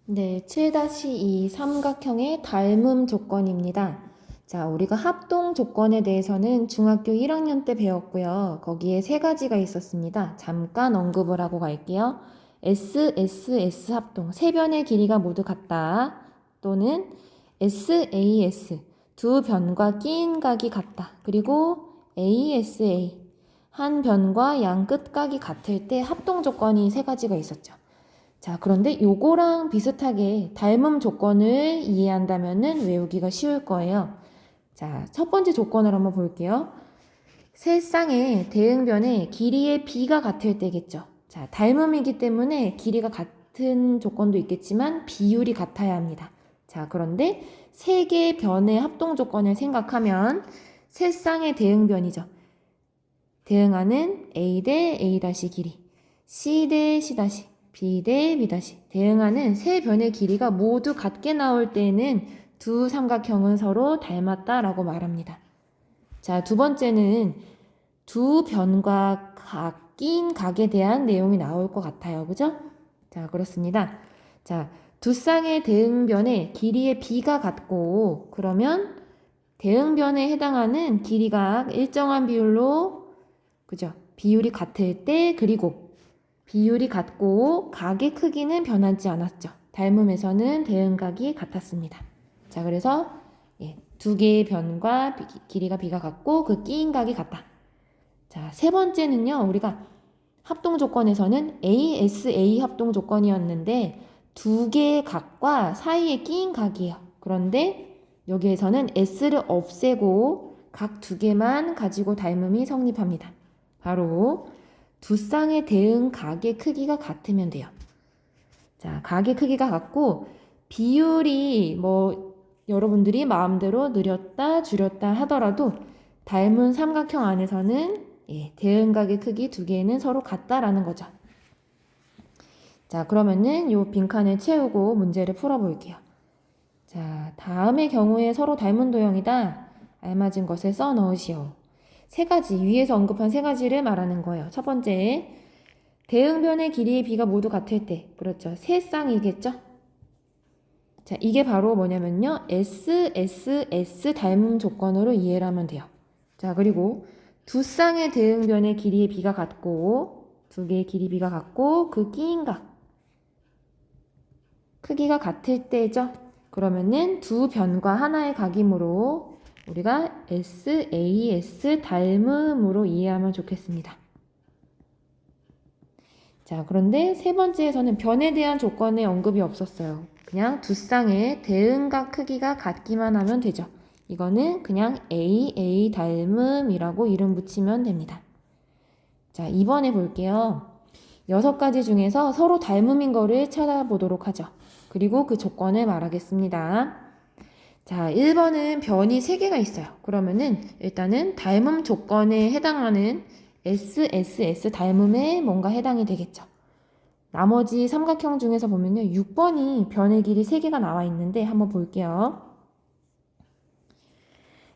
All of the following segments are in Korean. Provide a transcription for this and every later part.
네, 7-2 삼각형의 닮음 조건입니다. 자, 우리가 합동 조건에 대해서는 중학교 1학년 때 배웠고요. 거기에 세 가지가 있었습니다. 잠깐 언급을 하고 갈게요. S, S, S 합동, 세 변의 길이가 모두 같다. 또는 S, A, S, 두 변과 끼인 각이 같다. 그리고 A, S, A, 한 변과 양 끝각이 같을 때 합동 조건이 세 가지가 있었죠. 자, 그런데 요거랑 비슷하게 닮음 조건을 이해한다면은 외우기가 쉬울 거예요. 자, 첫 번째 조건을 한번 볼게요. 세 쌍의 대응변의 길이의 비가 같을 때겠죠. 자, 닮음이기 때문에 길이가 같은 조건도 있겠지만 비율이 같아야 합니다. 자, 그런데 세 개의 변의 합동 조건을 생각하면 세 쌍의 대응변이죠. 대응하는 A 대 A' 길이, C 대 C', B 대 B'. 대응하는 세 변의 길이가 모두 같게 나올 때에는 두 삼각형은 서로 닮았다라고 말합니다. 자, 두 번째는 두 변과 끼인 각에 대한 내용이 나올 것 같아요. 그죠? 자, 그렇습니다. 자, 두 쌍의 대응변의 길이의 비가 같고, 그러면 대응변에 해당하는 길이가 일정한 비율로, 그죠? 비율이 같을 때, 그리고 비율이 같고 각의 크기는 변하지 않았죠. 닮음에서는 대응각이 같았습니다. 자, 그래서 두 개의 변과 길이가 비가 같고 그 끼인 각이 같다. 자, 세 번째는요. 우리가 합동 조건에서는 ASA 합동 조건이었는데 두 개의 각과 사이에 끼인 각이에요. 그런데 여기에서는 S를 없애고 각 두 개만 가지고 닮음이 성립합니다. 바로 두 쌍의 대응 각의 크기가 같으면 돼요. 자, 각의 크기가 같고 비율이 여러분들이 마음대로 늘렸다 줄였다 하더라도 닮은 삼각형 안에서는 대응각의 크기 두 개는 서로 같다라는 거죠. 자, 그러면은 요 빈칸을 채우고 문제를 풀어볼게요. 자, 다음의 경우에 서로 닮은 도형이다. 알맞은 것을 써 넣으시오. 세 가지, 위에서 언급한 세 가지를 말하는 거예요. 첫 번째, 대응변의 길이의 비가 모두 같을 때, 그렇죠. 세 쌍이겠죠? 자, 이게 바로 뭐냐면요. S, S, S 닮음 조건으로 이해를 하면 돼요. 자, 그리고 두 쌍의 대응변의 길이의 비가 같고, 두 개의 길이 비가 같고, 그 끼인 각, 크기가 같을 때죠. 그러면은 두 변과 하나의 각이므로 우리가 S, A, S 닮음으로 이해하면 좋겠습니다. 자, 그런데 세 번째에서는 변에 대한 조건의 언급이 없었어요. 그냥 두 쌍의 대응각 크기가 같기만 하면 되죠. 이거는 그냥 A 닮음이라고 이름 붙이면 됩니다. 자, 2번에 볼게요. 6가지 중에서 서로 닮음인 거를 찾아보도록 하죠. 그리고 그 조건을 말하겠습니다. 자, 1번은 변이 3개가 있어요. 그러면은 일단은 닮음 조건에 해당하는 S 닮음에 뭔가 해당이 되겠죠. 나머지 삼각형 중에서 보면요. 6번이 변의 길이 3개가 나와 있는데 한번 볼게요.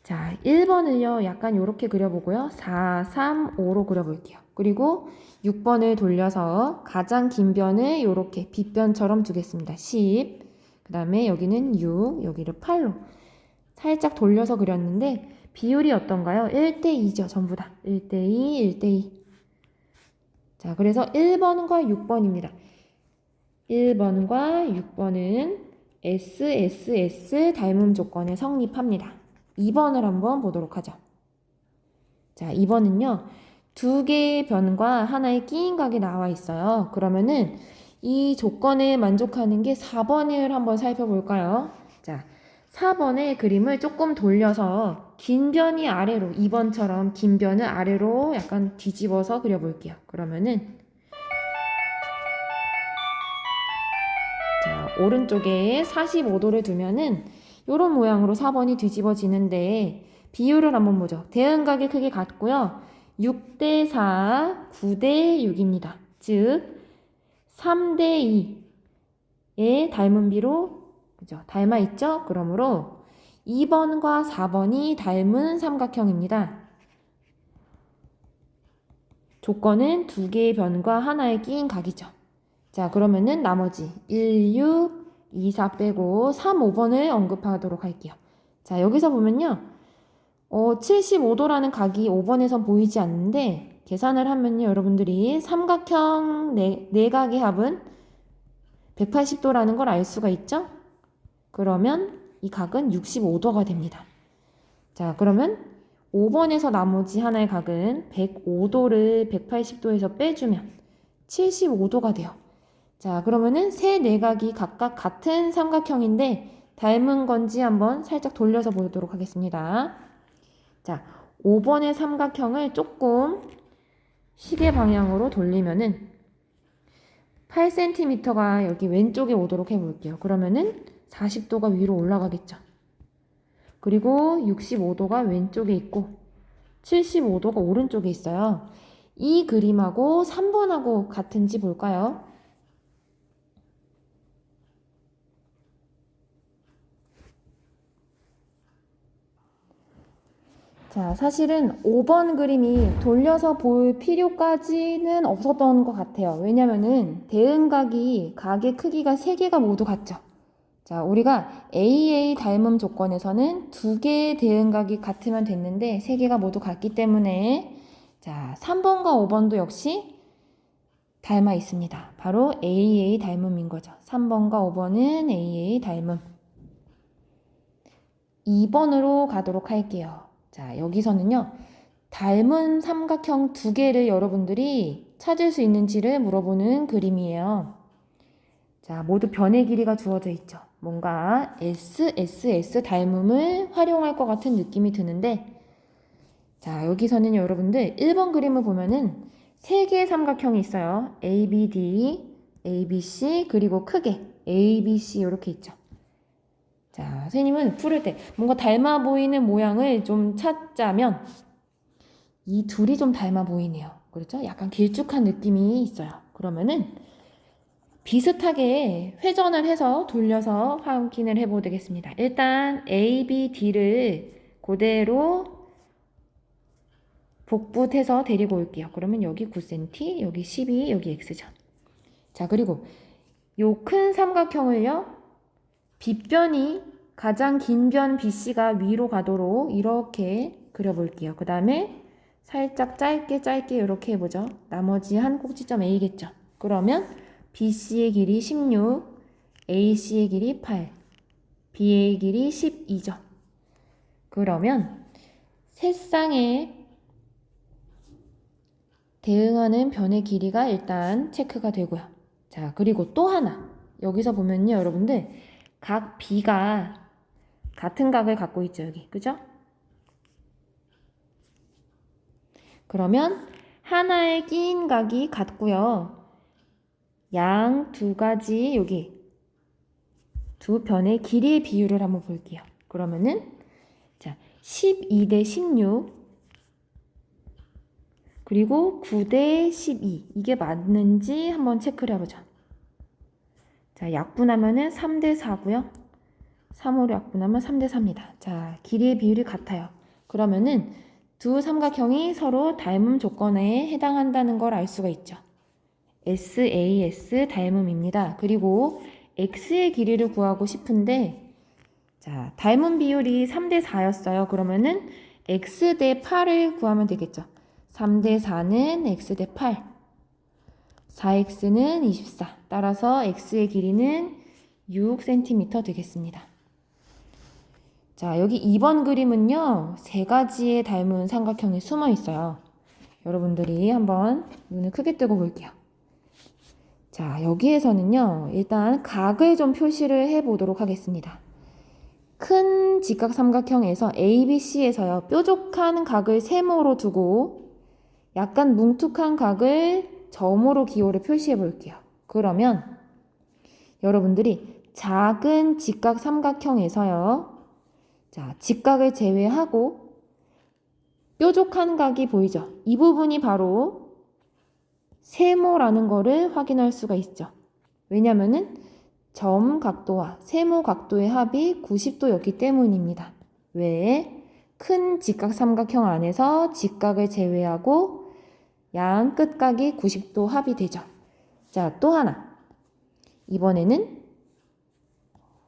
자, 1번을요. 약간 이렇게 그려보고요. 4, 3, 5로 그려볼게요. 그리고 6번을 돌려서 가장 긴 변을 이렇게 빗변처럼 두겠습니다. 10, 그 다음에 여기는 6, 여기를 8로 살짝 돌려서 그렸는데 비율이 어떤가요? 1대2죠. 전부 다. 1대2, 1대2. 자, 그래서 1번과 6번입니다. 1번과 6번은 SSS 닮음 조건에 성립합니다. 2번을 한번 보도록 하죠. 자, 2번은요. 두 개의 변과 하나의 끼인 각이 나와 있어요. 그러면은 이 조건에 만족하는 게 4번을 한번 살펴볼까요? 자, 4번의 그림을 조금 돌려서 긴 변이 아래로 2번처럼 긴 변을 아래로 약간 뒤집어서 그려볼게요. 그러면은 자, 오른쪽에 45도를 두면은 이런 모양으로 4번이 뒤집어지는데 비율을 한번 보죠. 대응각의 크기 같고요. 6대4, 9대6입니다. 즉 3대2의 닮은 비로 그죠? 닮아 있죠? 그러므로 2번과 4번이 닮은 삼각형입니다. 조건은 두 개의 변과 하나의 끼인 각이죠. 자, 그러면은 나머지 1, 6, 2, 4 빼고 3, 5번을 언급하도록 할게요. 자, 여기서 보면요. 75도라는 각이 5번에선 보이지 않는데 계산을 하면요. 여러분들이 삼각형 내각의 합은 180도라는 걸 알 수가 있죠? 그러면 이 각은 65도가 됩니다. 자, 그러면 5번에서 나머지 하나의 각은 105도를 180도에서 빼주면 75도가 돼요. 자, 그러면은 세 내각이 각각 같은 삼각형인데 닮은 건지 한번 살짝 돌려서 보도록 하겠습니다. 자, 5번의 삼각형을 조금 시계 방향으로 돌리면은 8cm가 여기 왼쪽에 오도록 해볼게요. 그러면은 40도가 위로 올라가겠죠. 그리고 65도가 왼쪽에 있고 75도가 오른쪽에 있어요. 이 그림하고 3번하고 같은지 볼까요? 자, 사실은 5번 그림이 돌려서 볼 필요까지는 없었던 것 같아요. 왜냐면은 대응각이 각의 크기가 3개가 모두 같죠. 자, 우리가 AA 닮음 조건에서는 2개의 대응각이 같으면 됐는데 3개가 모두 같기 때문에 자, 3번과 5번도 역시 닮아 있습니다. 바로 AA 닮음인 거죠. 3번과 5번은 AA 닮음. 2번으로 가도록 할게요. 자, 여기서는요. 닮은 삼각형 2개를 여러분들이 찾을 수 있는지를 물어보는 그림이에요. 자, 모두 변의 길이가 주어져 있죠. 뭔가 SSS 닮음을 활용할 것 같은 느낌이 드는데 자, 여기서는 여러분들 1번 그림을 보면은 3개의 삼각형이 있어요. ABD, ABC, 그리고 크게 ABC 이렇게 있죠. 자, 선생님은 풀을 때 뭔가 닮아 보이는 모양을 좀 찾자면 이 둘이 좀 닮아 보이네요. 그렇죠? 약간 길쭉한 느낌이 있어요. 그러면은 비슷하게 회전을 해서 돌려서 확인을 해보겠습니다. 일단 A, B, D를 그대로 복붙해서 데리고 올게요. 그러면 여기 9cm, 여기 12, 여기 X죠. 자, 그리고 요 큰 삼각형을요. 빗변이 가장 긴 변 BC가 위로 가도록 이렇게 그려볼게요. 그 다음에 살짝 짧게 이렇게 해보죠. 나머지 한 꼭지점 A겠죠. 그러면 BC의 길이 16, AC의 길이 8, BA의 길이 12죠. 그러면 세 쌍의 대응하는 변의 길이가 일단 체크가 되고요. 자, 그리고 또 하나. 여기서 보면요, 여러분들. 각 B가 같은 각을 갖고 있죠, 여기. 그죠? 그러면 하나의 낀 각이 같고요. 양 두 가지 여기 두 변의 길이의 비율을 한번 볼게요. 그러면은 자, 12 대 16 그리고 9 대 12 이게 맞는지 한번 체크를 해보자. 자, 약분하면은 3 대 4고요. 3호로 약분하면 3 대 4입니다. 자, 길이의 비율이 같아요. 그러면은 두 삼각형이 서로 닮음 조건에 해당한다는 걸 알 수가 있죠. SAS 닮음입니다. 그리고 X의 길이를 구하고 싶은데 자, 닮음 비율이 3대 4였어요. 그러면은 X 대 8을 구하면 되겠죠. 3대 4는 X 대 8. 4X는 24. 따라서 X의 길이는 6cm 되겠습니다. 자, 여기 2번 그림은요. 세 가지의 닮은 삼각형이 숨어 있어요. 여러분들이 한번 눈을 크게 뜨고 볼게요. 자, 여기에서는요. 일단 각을 좀 표시를 해보도록 하겠습니다. 큰 직각삼각형에서 ABC에서요. 뾰족한 각을 세모로 두고 약간 뭉툭한 각을 점으로 기호를 표시해 볼게요. 그러면 여러분들이 작은 직각삼각형에서요. 자, 직각을 제외하고 뾰족한 각이 보이죠? 이 부분이 바로 세모라는 거를 확인할 수가 있죠. 왜냐면은 점 각도와 세모 각도의 합이 90도였기 때문입니다. 왜? 큰 직각삼각형 안에서 직각을 제외하고 양 끝각이 90도 합이 되죠. 자, 또 하나. 이번에는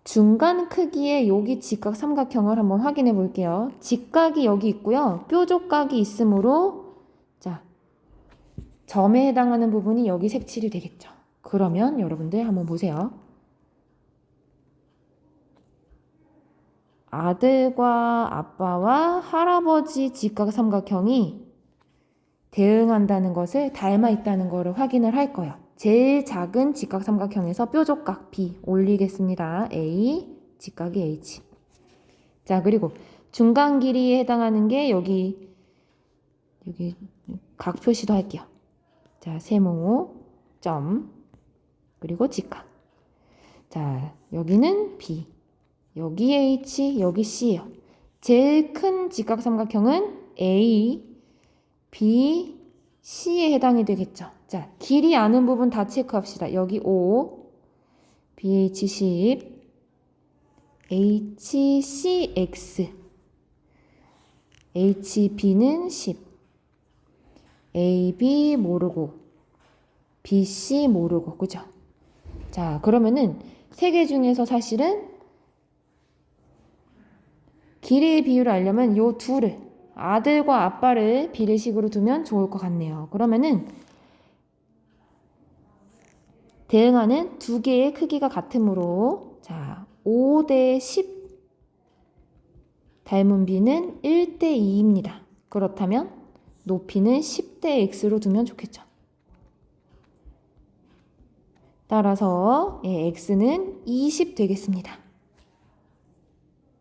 중간 크기의 여기 직각 삼각형을 한번 확인해 볼게요. 직각이 여기 있고요. 뾰족각이 있으므로 자, 점에 해당하는 부분이 여기 색칠이 되겠죠. 그러면 여러분들 한번 보세요. 아들과 아빠와 할아버지 직각 삼각형이 대응한다는 것을 닮아 있다는 것을 확인을 할 거예요. 제일 작은 직각 삼각형에서 뾰족각 B 올리겠습니다. A, 직각이 H. 자, 그리고 중간 길이에 해당하는 게 여기 각 표시도 할게요. 자, 세모, 점, 그리고 직각. 자, 여기는 B, 여기 H, 여기 C예요. 제일 큰 직각 삼각형은 A, B, C에 해당이 되겠죠. 자, 길이 아는 부분 다 체크합시다. 여기 5, BH 10, HCX, HB는 10, AB 모르고, BC 모르고, 그죠? 자, 그러면은 세 개 중에서 사실은 길이의 비율을 알려면 요 둘을, 아들과 아빠를 비례식으로 두면 좋을 것 같네요. 그러면은 대응하는 두 개의 크기가 같으므로 자, 5대 10 닮은 B는 1대 2입니다. 그렇다면 높이는 10대 X로 두면 좋겠죠. 따라서 X는 20 되겠습니다.